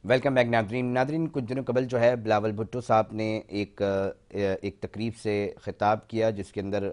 Welcome back ناظرین کچھ دنوں قبل جو ہے بلاول بھٹو صاحب نے ایک تقریب سے خطاب کیا جس کے اندر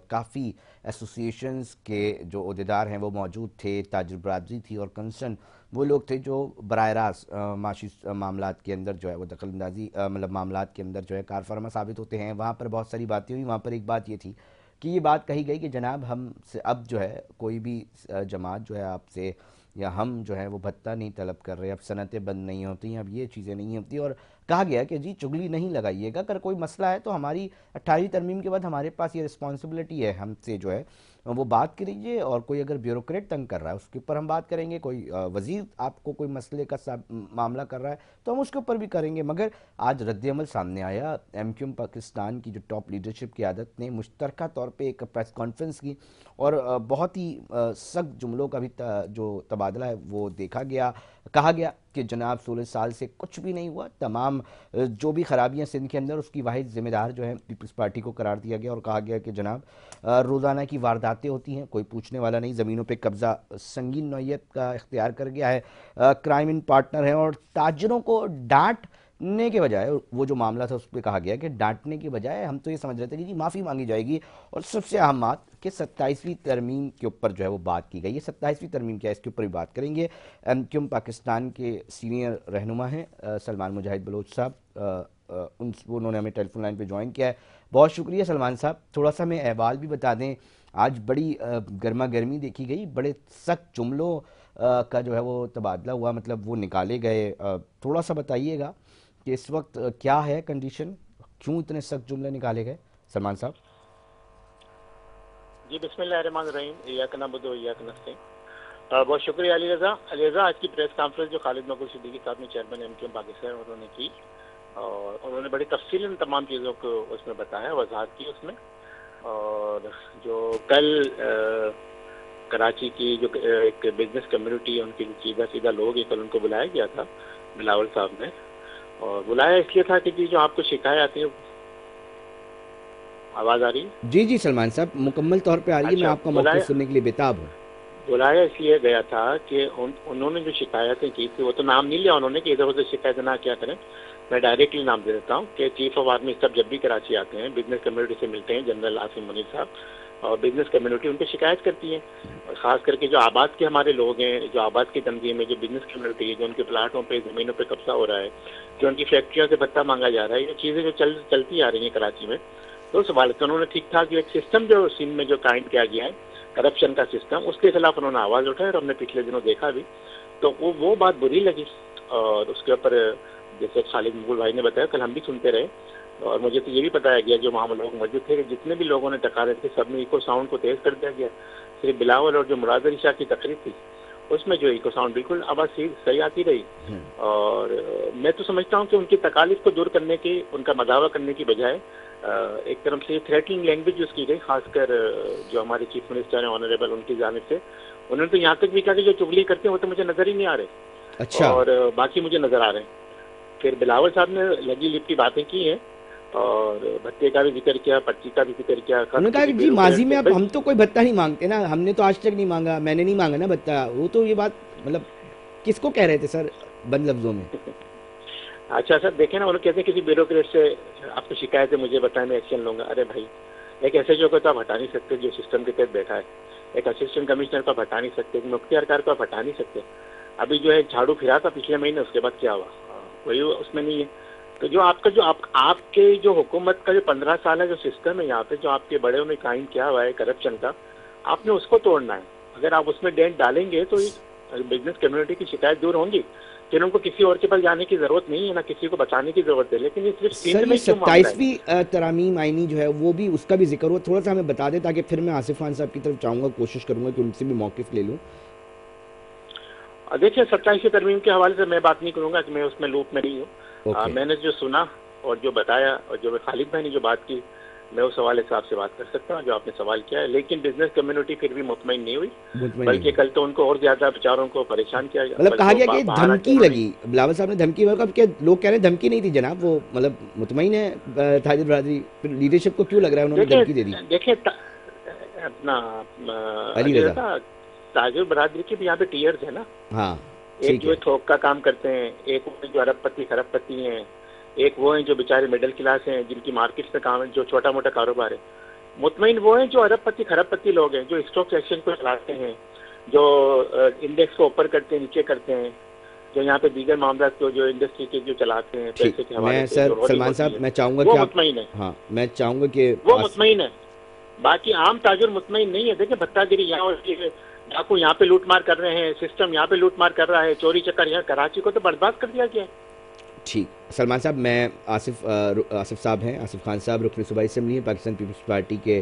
کافی ایسوسیشنز کے جو عہدیدار ہیں وہ موجود تھے، تاجر برادری تھی اور کنسرن وہ لوگ تھے جو براہ راست معاشی معاملات کے اندر جو ہے وہ دخل اندازی مطلب معاملات کے اندر جو ہے کار فرما ثابت ہوتے ہیں۔ وہاں پر بہت ساری باتیں ہوئی، وہاں پر ایک بات یہ تھی کہ یہ بات کہی گئی کہ جناب ہم سے اب جو ہے کوئی بھی جماعت جو ہے آپ سے یا ہم جو ہے وہ بھتہ نہیں طلب کر رہے، اب صنعتیں بند نہیں ہوتی ہیں، اب یہ چیزیں نہیں ہوتی، اور کہا گیا کہ جی چگلی نہیں لگائیے گا، اگر کوئی مسئلہ ہے تو ہماری 28ویں ترمیم کے بعد ہمارے پاس یہ رسپانسبلٹی ہے، ہم سے جو ہے وہ بات کریے، اور کوئی اگر بیوروکریٹ تنگ کر رہا ہے اس کے اوپر ہم بات کریں گے، کوئی وزیر آپ کو کوئی مسئلے کا معاملہ کر رہا ہے تو ہم اس کے اوپر بھی کریں گے۔ مگر آج رد عمل سامنے آیا، ایم کیو ایم پاکستان کی جو ٹاپ لیڈرشپ قیادت نے مشترکہ طور پہ ایک پریس کانفرنس کی اور بہت ہی سخت جملوں کا بھی جو تبادلہ ہے وہ دیکھا گیا۔ کہا گیا کہ جناب 16 سال سے کچھ بھی نہیں ہوا، تمام جو بھی خرابیاں سندھ کے اندر اس کی واحد ذمہ دار جو ہے پیپلز پارٹی کو قرار دیا گیا، اور کہا گیا کہ جناب روزانہ کی وارداتیں ہوتی ہیں، کوئی پوچھنے والا نہیں، زمینوں پہ قبضہ سنگین نوعیت کا اختیار کر گیا ہے، کرائم ان پارٹنر ہیں، اور تاجروں کو ڈانٹنے کے بجائے وہ جو معاملہ تھا اس پہ کہا گیا کہ ڈانٹنے کے بجائے ہم تو یہ سمجھ رہے تھے کہ جی معافی مانگی جائے گی، اور سب سے اہم بات کہ 27ویں ترمیم کے اوپر جو ہے وہ بات کی گئی ہے۔ 27ویں ترمیم کیا ہے اس کے اوپر بھی بات کریں گے۔ ایم کیو ایم پاکستان کے سینئر رہنما ہیں سلمان مجاہد بلوچ صاحب، انہوں نے ہمیں ٹیلی فون لائن پہ جوائن کیا ہے، بہت شکریہ سلمان صاحب۔ تھوڑا سا ہمیں احوال بھی بتا دیں، آج بڑی گرما گرمی دیکھی گئی، بڑے سخت جملوں کا جو ہے وہ تبادلہ ہوا، مطلب وہ نکالے گئے، تھوڑا سا بتائیے گا کہ اس وقت کیا ہے کنڈیشن، کیوں اتنے سخت جملے نکالے گئے سلمان صاحب؟ جی بسم اللہ الرحمن الرحیم، ایاک نعبد و ایاک نستعین۔ بہت شکریہ علی رضا۔ آج کی پریس کانفرنس جو خالد مقبول صدیقی صاحب نے chairman M Q M Pakistan انہوں نے کی، اور انہوں نے بڑی تفصیل تمام چیزوں کو اس میں بتایا، وضاحت کی اس میں۔ اور جو کل کراچی کی جو ایک بزنس کمیونٹی ان کی سیدھا لوگ ہیں، کل ان کو بلایا گیا تھا بلاول صاحب نے، اور بلایا اس لیے تھا کہ جی جو آپ کو شکایات ہیں، آواز آ رہی ہے؟ جی سلمان صاحب مکمل طور پہ آ رہی ہے، میں اچھا، آپ کا موقف سننے کے لیے بےتاب ہوں۔ بلایا اس لیے گیا تھا کہ انہوں نے جو شکایتیں کی تھی، وہ تو نام نہیں لیا انہوں نے کہ ادھر ادھر شکایتیں نہ کیا کریں، میں ڈائریکٹلی نام دے دیتا ہوں کہ چیف آف آرمی اسٹاف جب بھی کراچی آتے ہیں بزنس کمیونٹی سے ملتے ہیں، جنرل عاصم منیر صاحب، اور بزنس کمیونٹی ان پہ شکایت کرتی ہے، اور خاص کر کے جو آباد کے ہمارے لوگ ہیں، جو آباد کی تنظیم ہے، جو بزنس کمیونٹی ہے، جو ان کے پلاٹوں پہ زمینوں پہ قبضہ ہو رہا ہے، جو ان کی فیکٹریوں سے بھتہ مانگا جا رہا ہے، یہ چیزیں جو چلتی آ رہی ہیں کراچی میں، تو سوال انہوں نے ٹھیک ٹھاک جو ایک سسٹم جو سندھ میں جو قائم کیا گیا ہے کرپشن کا سسٹم، اس کے خلاف انہوں نے آواز اٹھائی، اور ہم نے پچھلے دنوں دیکھا بھی، تو وہ بات بری لگی، اور اس کے اوپر جیسے خالد مقبول بھائی نے بتایا کل ہم بھی سنتے رہے، اور مجھے تو یہ بھی بتایا گیا جو وہاں لوگ موجود تھے کہ جتنے بھی لوگوں نے ڈکارے تھے سب میں ایکو ساؤنڈ کو تیز کر دیا گیا، صرف بلاول اور جو مراد علی شاہ کی تقریر تھی اس میں جو ایکو ساؤنڈ بالکل آواز صحیح آتی رہی، اور میں تو سمجھتا ہوں کہ ان کی تکالیف کو دور کرنے کی، ان کا مداوع کرنے کی بجائے ایک طرف سے تھریٹنگ لینگویج یوز کی گئی، خاص کر جو ہمارے چیف منسٹر ہیں آنریبل، ان کی جانب سے انہوں نے تو یہاں تک بھی کہا کہ جو چغلی کرتے ہیں وہ تو مجھے نظر ہی نہیں آ رہے، اچھا، اور باقی مجھے نظر آ رہے ہیں۔ پھر بلاول صاحب نے لگی لپ کی باتیں کی ہیں، اور بھتے کا بھی ذکر کیا، پرچی کا بھی ذکر کیا، انہوں نے کہا کہ جی ماضی میں اب ہم تو کوئی بھتہ نہیں مانگتے نا، ہم نے تو آج تک نہیں مانگا، میں نے نہیں مانگا نا بھتہ، وہ تو یہ بات مطلب کس کو کہہ رہے تھے سر بند لفظوں میں؟ اچھا سر دیکھیں نا، انہوں کہتے ہیں کسی بیوروکریٹ سے آپ کو شکایت ہے مجھے بتائیں میں ایکشن لوں گا، ارے بھائی ایک ایسے جو کو تو آپ ہٹا نہیں سکتے جو سسٹم کے تحت بیٹھا ہے، ایک اسسٹنٹ کمشنر کو آپ ہٹا نہیں سکتے، ایک مفتی ارکار کو آپ ہٹا نہیں سکتے، ابھی جو ہے جھاڑو پھرا تھا پچھلے مہینے، اس کے بعد کیا ہوا وہی اس میں نہیں ہے، تو جو آپ کا جو آپ کے جو حکومت کا جو 15 سال ہے جو سسٹم ہے یہاں پہ جو آپ کے بڑوں نے قائم کیا ہوا ہے کرپشن کا، آپ نے اس کو توڑنا ہے، اگر آپ اس میں ڈینٹ ڈالیں گے تو بزنس کمیونٹی کی شکایت دور ہوں گی، پھر ان کو کسی اور کے پاس جانے کی ضرورت نہیں ہے، نہ کسی کو بچانے کی ضرورت ہے، لیکن یہ صرف سر سندھ یہ میں کیوں معاملہ ہے؟ 27ویں ترامیم آئینی جو ہے وہ بھی اس کا بھی ذکر ہوا، تھوڑا سا ہمیں بتا دیں تاکہ پھر میں آصف خان صاحب کی طرف چاہوں گا، کوشش کروں گا کہ ان سے بھی موقف لے لوں۔ دیکھیے 27ویں ترمیم کے حوالے سے میں بات نہیں کروں گا کہ میں اس میں لوپ میں نہیں ہوں، اوکے، میں نے جو سنا اور جو بتایا اور جو خالد بھائی نے جو بات کی، میں اس حوالے سے آپ سے بات کر سکتا ہوں جو آپ نے سوال کیا ہے، لیکن بزنس کمیونٹی پھر بھی مطمئن نہیں ہوئی، مطمئن نہیں بلکہ ہے، کل تو ان کو اور زیادہ بیچاروں کو پریشان کیا گیا، مطلب کہا بلکہ گیا وہ کہ باہر آ کے دھمکی انہوں نے لگی، بلاول صاحب نے دھمکی، مطلب کہ لوگ کہہ رہے ہیں دھمکی نہیں تھی جناب، وہ مطلب مطمئن ہے تاجر برادری، پھر لیڈرشپ کو کیوں لگ رہا ہے انہوں نے دھمکی دے دی؟ دیکھیں اپنا علی علی رضا، رضا، تاجر برادری کے بھی یہاں پہ ٹیئرز ہیں نا، ہاں एक जो थोक का काम करते हैं, एक वो जो अरबपति खरबपति हैं, एक वो हैं जो बेचारे मिडिल क्लास हैं जिनकी मार्केट में काम है, जो छोटा मोटा कारोबार है। मुतमईन वो हैं जो अरबपति खरबपति लोग हैं, जो स्टॉक एक्सचेंज को चलाते हैं, जो इंडेक्स को ऊपर करते हैं नीचे करते हैं, जो यहाँ पे दीगर मामला को जो इंडस्ट्री के जो चलाते हैं पैसे के हवाले से। मैं सर सलमान साहब मैं चाहूँगा वो कि मुतमईन है। हाँ मैं चाहूँगा कि वो मुतमईन है, बाकी आम ताजुर मुतमईन नहीं है। देखिए भत्तागिरी यहाँ हो रही है, डाकू यहाँ पे लूटमार कर रहे हैं, सिस्टम यहाँ पे लूटमार कर रहा है, चोरी चक्कर यहाँ, कराची को तो बर्बाद कर दिया गया है। ठीक सलमान साहब, मैं आसिफ साहब हैं, आसिफ खान साहब रुकनी सूबाई असेंबली हैं, पाकिस्तान पीपल्स पार्टी के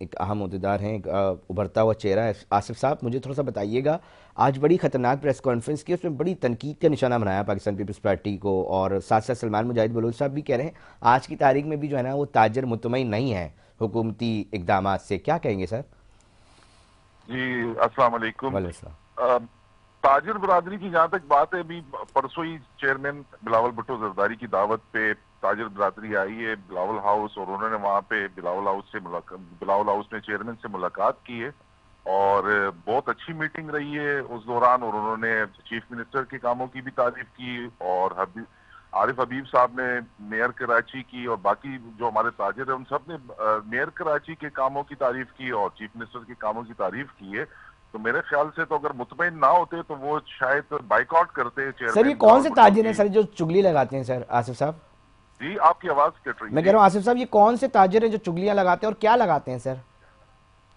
एक अहम अहदेदार हैं, एक उभरता हुआ चेहरा है। आसिफ साहब मुझे थोड़ा सा बताइएगा, आज बड़ी ख़तरनाक प्रेस कॉन्फ्रेंस की, उसमें बड़ी तनकीद का निशाना बनाया पाकिस्तान पीपल्स पार्टी को, और साथ साथ सलमान मुजाहिद बलोच साहब भी कह रहे हैं आज की तारीख में भी जो है ना वो ताजर मुतमईन नहीं है हुकूमती इक़दामात से। क्या कहेंगे सर? जी अस्सलाम वालेकुम। ताजिर बरादरी की जहाँ तक बात है, अभी परसों ही चेयरमैन बिलावल भुट्टो जरदारी की दावत पे ताजिर बरादरी आई है बिलावल हाउस, और उन्होंने वहाँ पे बिलावल हाउस में चेयरमैन से मुलाकात की है और बहुत अच्छी मीटिंग रही है उस दौरान। और उन्होंने चीफ मिनिस्टर के कामों की भी तारीफ की, और आरिफ हबीब साहब ने मेयर कराची की, और बाकी जो हमारे ताजिर हैं उन सब ने मेयर कराची के कामों की तारीफ की और चीफ मिनिस्टर के कामों की तारीफ की है। तो मेरे ख्याल से तो अगर मुतमईन ना होते तो वो शायद बाइकआउट करते। सर ये कौन से ताजिर हैं सर जो चुगली लगाते हैं? सर आसिफ साहब जी आपकी आवाज कट रही है। मैं कह रहा हूँ आसिफ साहब ये कौन से ताजिर हैं जो चुगलियां लगाते हैं और क्या लगाते हैं सर?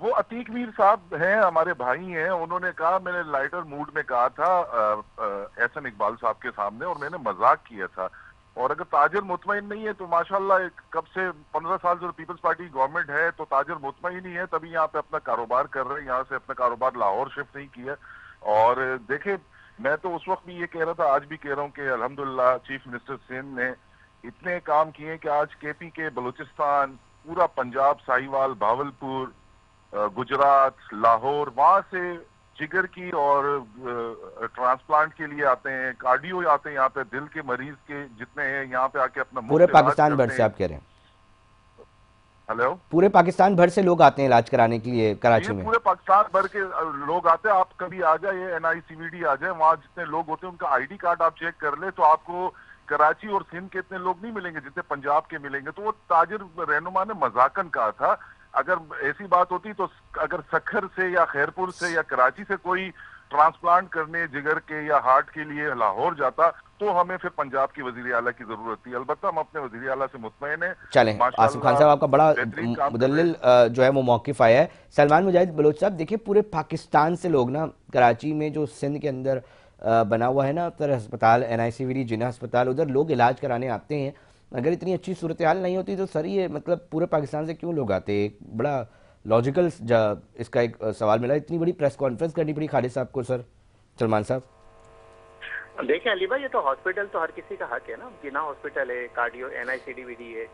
वो अतीक मीर साहब हैं, हमारे भाई हैं। उन्होंने कहा, मैंने लाइटर मूड में कहा था एहसन इकबाल साहब के सामने, और मैंने मजाक किया था। और अगर ताजिर मुतमईन नहीं है तो माशाल्लाह कब से 15 साल से पीपल्स पार्टी गवर्नमेंट है तो ताजिर मुतमईन ही है, तभी यहाँ पे अपना कारोबार कर रहे हैं, यहाँ से अपना कारोबार लाहौर शिफ्ट नहीं किया। और देखे मैं तो उस वक्त भी ये कह रहा था, आज भी कह रहा हूँ कि अल्हम्दुलिल्लाह चीफ मिनिस्टर सिंध ने इतने काम किए कि आज केपी के बलूचिस्तान, पूरा पंजाब, साहिवाल, भावलपुर, गुजरात, लाहौर, वहां से जिगर की और ट्रांसप्लांट के लिए आते हैं, कार्डियो आते हैं, यहाँ पे दिल के मरीज के जितने हैं यहाँ पे आके अपना पूरे पाकिस्तान भर से आप कह रहे हैं? हेलो, पूरे पाकिस्तान भर से लोग आते हैं इलाज कराने के लिए कराची में? पूरे पाकिस्तान भर के लोग आते हैं। आप कभी आ जाए NICVD आ जाए, वहाँ जितने लोग होते हैं उनका ID कार्ड आप चेक कर ले तो आपको कराची और सिंध के इतने लोग नहीं मिलेंगे जितने पंजाब के मिलेंगे। तो वो ताजिर रहनुमा ने मजाकन कहा था। अगर ऐसी बात होती तो अगर सखर से या खैरपुर से या कराची से कोई ट्रांसप्लांट करने जिगर के या हार्ट के लिए लाहौर जाता तो हमें फिर पंजाब की वजीर आला की जरूरत थी। अलबत्ता हम अपने वजीर आला से मुतमईन हैं। चलें, आसिफ खान साहब आपका बड़ा मुदल्लिल जो है वो मौक़िफ़ आया है। सलमान मुजाहिद बलोच साहब, देखिए पूरे पाकिस्तान से लोग ना कराची में जो सिंध के अंदर बना हुआ है ना तर अस्पताल, NICVD जिन्ना अस्पताल, उधर लोग इलाज कराने आते हैं। अगर इतनी अच्छी सूरत हाल नहीं होती तो सर ये मतलब पूरे पाकिस्तान से क्यों लोग आते? एक बड़ा लॉजिकल इसका एक सवाल मिला, इतनी बड़ी प्रेस कॉन्फ्रेंस करनी पड़ी खालिद साहब को। सर सलमान साहब देखिए अली भाई, ये तो हॉस्पिटल तो हर किसी का हक है ना। जिन्ना हॉस्पिटल है, कार्डियो NICVD है,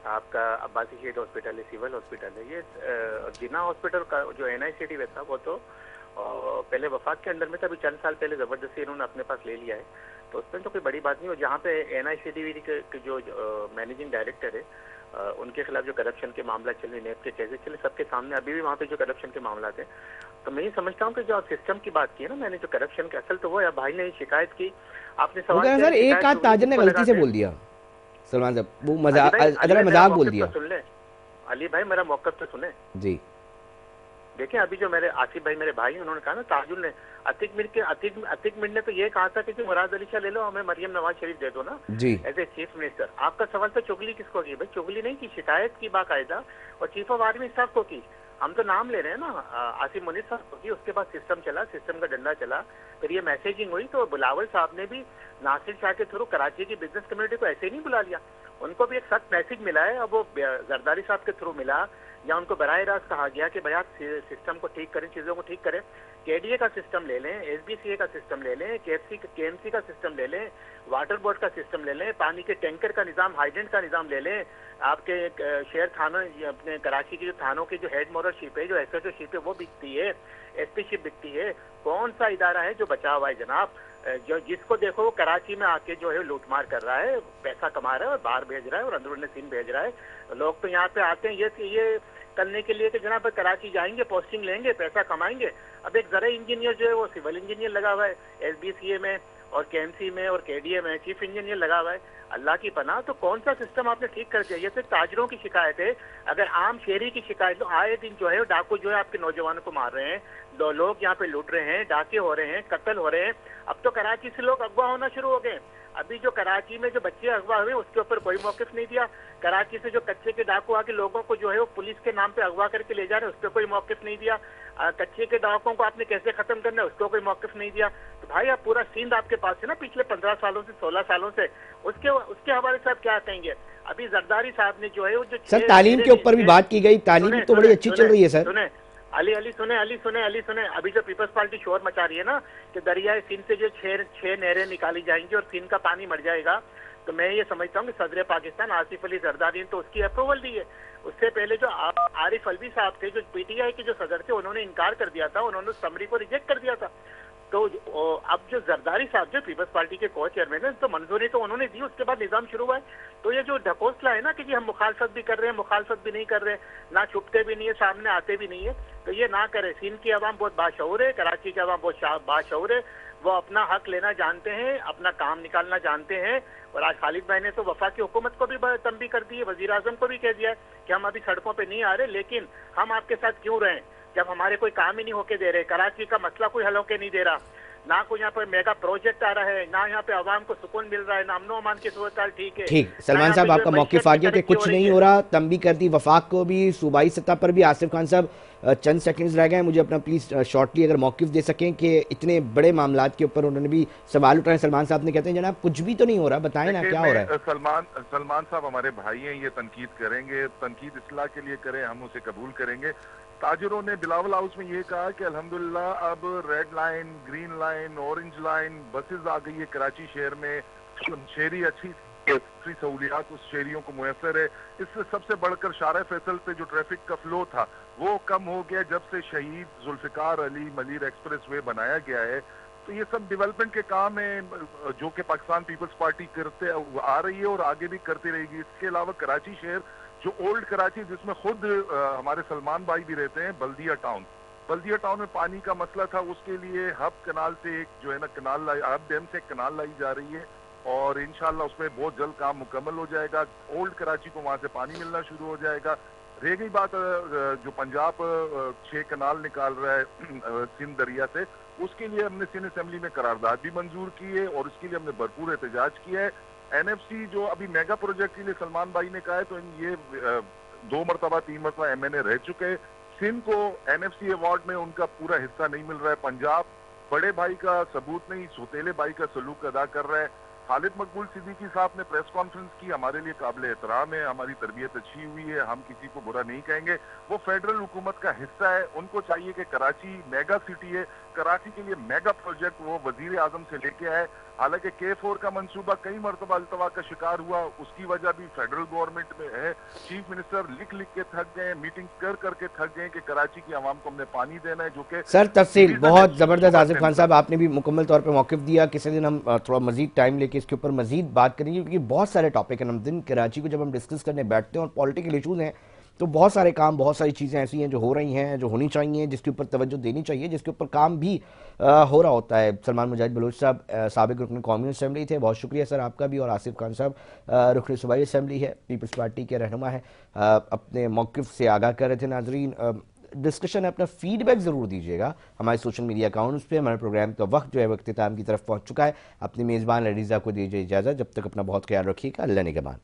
आपका अब्बासी शहीद हॉस्पिटल है, सिविल हॉस्पिटल है। ये जिन्ना हॉस्पिटल का जो NICVD था वो तो पहले वफाक के अंडर में था, अभी चंद साल पहले जबरदस्ती इन्होंने अपने पास ले लिया है, तो उसमें तो कोई बड़ी बात नहीं हो। जहाँ पे NICVD के जो मैनेजिंग डायरेक्टर है उनके खिलाफ जो करप्शन के मामला चले, नेब के केसेस चले, सबके सामने अभी भी वहाँ पे जो करप्शन के मामला थे, तो मैं ये समझता हूँ कि जो सिस्टम की बात की है ना मैंने, जो करप्शन के असल तो वो है। भाई ने शिकायत की, आपने सवाल सर एक आध ताजिर ने गलती से बोल दिया सलमान साहब, वो मजाक बोल दिया। सुन ले अली भाई, मेरा मौक़िफ़ तो सुने जी। देखिए अभी जो मेरे आसिफ भाई मेरे भाई उन्होंने कहा ना, ताजुल ने अतीक मीर ने तो ये कहा था कि मुराद अली शाह ले लो, हमें मरियम नवाज शरीफ दे दो ना जी एज ए चीफ मिनिस्टर। आपका सवाल तो चुगली किसको की? भाई चुगली नहीं की, शिकायत की बाकायदा, और चीफ ऑफ आर्मी स्टाफ को की। हम तो नाम ले रहे हैं ना, आसिफ मुनीर साहब को की। उसके बाद सिस्टम चला, सिस्टम का डंडा चला, फिर ये मैसेजिंग हुई, तो बिलावल साहब ने भी नासिर शाह के थ्रू कराची की बिजनेस कम्युनिटी को ऐसे ही नहीं बुला लिया, उनको भी एक सख्त मैसेज मिला है। अब वो जरदारी साहब के थ्रू मिला या उनको बराह रास्त कहा गया कि भाई आप सिस्टम को ठीक करें, चीज़ों को ठीक करें, KDA का सिस्टम ले लें, SBCA का सिस्टम ले लें, KMC का सिस्टम ले लें, वाटर बोर्ड का सिस्टम ले लें, पानी के टैंकर का निज़ाम, हाइड्रेंट का निज़ाम ले लें, आपके शहर थानों, अपने कराची की जो थानों की जो हेड मोरशिप है, जो SHO शिप है वो बिकती है, SP शिप बिकती है। कौन सा इदारा है जो बचा हुआ है जनाब? जो जिसको देखो वो कराची में आके जो है लूटमार कर रहा है, पैसा कमा रहा है और बाहर भेज रहा है और अंदरूनी सिंध भेज रहा है। लोग तो यहाँ पे आते हैं ये करने के लिए कि जनाब कराची जाएंगे, पोस्टिंग लेंगे, पैसा कमाएंगे। अब एक ज़रा इंजीनियर जो है वो सिविल इंजीनियर लगा हुआ है SBCA में और KMC में और KDA में चीफ इंजीनियर लगा हुआ है। अल्लाह की पनाह, तो कौन सा सिस्टम आपने ठीक कर दिया? ये सिर्फ ताजरों की शिकायत है। अगर आम शहरी की शिकायत, तो आए दिन जो है डाकू जो है आपके नौजवानों को मार रहे हैं, लोग यहाँ पे लूट रहे हैं, डाके हो रहे हैं, कत्ल हो रहे हैं। अब तो कराची से लोग अगवा होना शुरू हो गए। अभी जो कराची में जो बच्चे अगवा हुए उसके ऊपर कोई मौक़िफ़ नहीं दिया। कराची से जो कच्चे के डाकू आके लोगों को जो है वो पुलिस के नाम पे अगवा करके ले जा रहे हैं, उस पर कोई मौक़िफ़ नहीं दिया। कच्चे के डाकुओं को आपने कैसे खत्म करना है उसको कोई मौक़िफ़ नहीं दिया। तो भाई आप पूरा सिंध आपके पास है ना, पिछले 15 सालों से 16 सालों से, उसके हवाले से आप क्या कहेंगे? अभी जरदारी साहब ने जो है वो जो सर तालीम के ऊपर भी बात की गई, तालीम तो बड़ी अच्छी चल रही है सर। सुने अली सुने, अभी जो पीपल्स पार्टी शोर मचा रही है ना कि दरियाए सिंध से जो छह नहरें निकाली जाएंगी और सिंध का पानी मर जाएगा, तो मैं ये समझता हूँ कि सदर पाकिस्तान आसिफ अली जरदारी ने तो उसकी अप्रूवल दी है। उससे पहले जो आरिफ अलवी साहब थे, जो PTI के जो सदर थे, उन्होंने इनकार कर दिया था, उन्होंने समरी को रिजेक्ट कर दिया था। तो अब जो जरदारी साहब जो पीपल्स पार्टी के को चेयरमैन है, तो मंजूरी तो उन्होंने दी, उसके बाद निजाम शुरू हुआ है। तो ये जो ढकोसला है ना कि हम मुखालफत भी कर रहे हैं, मुखालफत भी नहीं कर रहे, ना छुपते भी नहीं है, सामने आते भी नहीं है, तो ये ना करे। सिंध की आवाम बहुत बाशऊर है, कराची की आवाम बहुत बाशऊर है, वो अपना हक लेना जानते हैं, अपना काम निकालना जानते हैं। और आज खालिद भाई ने तो वफाकी हुकूमत को भी तंबी कर दी है, वजीर आजम को भी कह दिया है कि हम अभी सड़कों पे नहीं आ रहे, लेकिन हम आपके साथ क्यों रहें जब हमारे कोई काम ही नहीं होके दे रहे। कराची का मसला कोई हल होके नहीं दे रहा, ना कोई यहाँ पर मेगा प्रोजेक्ट आ रहा है, ना यहाँ पे आवाम को सुकून मिल रहा है, ना अमनो अमान की सूरत हाल ठीक है। ठीक, सलमान साहब आपका मौक़िफ़ आ गया कि कुछ नहीं हो रहा, तंबी कर दी वफाक को भी, सूबाई सतह पर भी। आसिफ खान साहब चंद सेकंड्स रह गए हैं, मुझे अपना प्लीज़ शॉर्टली अगर मौक़िफ़ दे सकें कि इतने बड़े मामलात के ऊपर उन्होंने भी सवाल उठाए। सलमान साहब ने कहते हैं जनाब कुछ भी तो नहीं हो रहा, बताएं ना क्या हो रहा है। सलमान साहब हमारे भाई हैं, ये तनकीद करेंगे, तनकीद इस्लाह के लिए करें, हम उसे कबूल करेंगे। ताजरों ने बिलावल हाउस में ये कहा कि अल्हम्दुलिल्लाह अब red line, green line, orange line buses आ गई है कराची शहर में, शहरी अच्छी सहूलियात उस शहरियों को मुयसर है। इससे सबसे बढ़कर शारा फैसल पे जो ट्रैफिक का फ्लो था वो कम हो गया जब से शहीद जुल्फिकार अली मलीर एक्सप्रेस वे बनाया गया है। तो ये सब डेवलपमेंट के काम है जो कि पाकिस्तान पीपल्स पार्टी करते आ रही है और आगे भी करती रहेगी। इसके अलावा कराची शहर जो ओल्ड कराची जिसमें खुद हमारे सलमान भाई भी रहते हैं, बल्दिया टाउन में पानी का मसला था, उसके लिए हब कनाल से एक जो है ना हब डैम से एक कनाल लाई जा रही है और इंशाल्लाह उसमें बहुत जल्द काम मुकम्मल हो जाएगा। ओल्ड कराची को वहां से पानी मिलना शुरू हो जाएगा। रह गई बात जो पंजाब 6 कनाल निकाल रहा है सिंध दरिया से, उसके लिए हमने सिंध असेंबली में करारदाद भी मंजूर की है और उसके लिए हमने भरपूर एहतजाज किया है। NFC जो अभी मेगा प्रोजेक्ट के लिए सलमान भाई ने कहा है, तो ये 2 मरतबा 3 मरतबा MNA रह चुके हैं। सिंध को NFC अवार्ड में उनका पूरा हिस्सा नहीं मिल रहा है। पंजाब बड़े भाई का सबूत नहीं, सौतेले भाई का सलूक अदा कर रहा है। खालिद मकबूल सिद्दीकी साहब ने प्रेस कॉन्फ्रेंस की, हमारे लिए काबिल एहतराम है, हमारी तरबियत अच्छी हुई है, हम किसी को बुरा नहीं कहेंगे। वो फेडरल हुकूमत का हिस्सा है, उनको चाहिए कि कराची मेगा सिटी है, कराची के लिए मेगा प्रोजेक्ट वो वजीर आजम से लेके आए। हालांकि K4 का मंसूबा कई मरतबा अल्तवा का शिकार हुआ, उसकी वजह भी फेडरल गवर्नमेंट में है। चीफ मिनिस्टर लिख के थक गए, मीटिंग करके थक गए कि कराची की आवाम को हमने पानी देना है, जो कि सर तफसील बहुत ज़बरदस्त। आसिफ खान साहब आपने भी मुकम्मल तौर पे मौक़िफ़ दिया, किसी दिन हम थोड़ा मजीद टाइम लेके इसके ऊपर मजीद बात करेंगे क्योंकि बहुत सारे टॉपिक हैं। हम दिन कराची को जब हम डिस्कस करने बैठते हैं और पॉलिटिकल इशूज़ हैं तो बहुत सारे काम, बहुत सारी चीज़ें ऐसी हैं जो हो रही हैं, जो होनी चाहिए, जिसके ऊपर तवज्जो देनी चाहिए, जिसके ऊपर काम भी हो रहा होता है। सलमान मुजाहिद बलोच साहब साबिक़ रुकन कौमी असेंबली थे, बहुत शुक्रिया सर आपका भी। और आसिफ खान साहब रुकन सूबाई असेंबली है, पीपल्स पार्टी के रहनुमा है, अपने मौक़िफ़ से आगाह कर रहे थे। नाज़रीन डिस्कशन है, अपना फीडबैक ज़रूर दीजिएगा हमारे सोशल मीडिया अकाउंट्स पे। हमारे प्रोग्राम का वक्त जो है वो इख्तिताम की तरफ पहुँच चुका है। अपनी मेज़बान लरीज़ा को दीजिए इजाज़त, जब तक अपना बहुत ख्याल रखिएगा। अल्लाह निगहबान।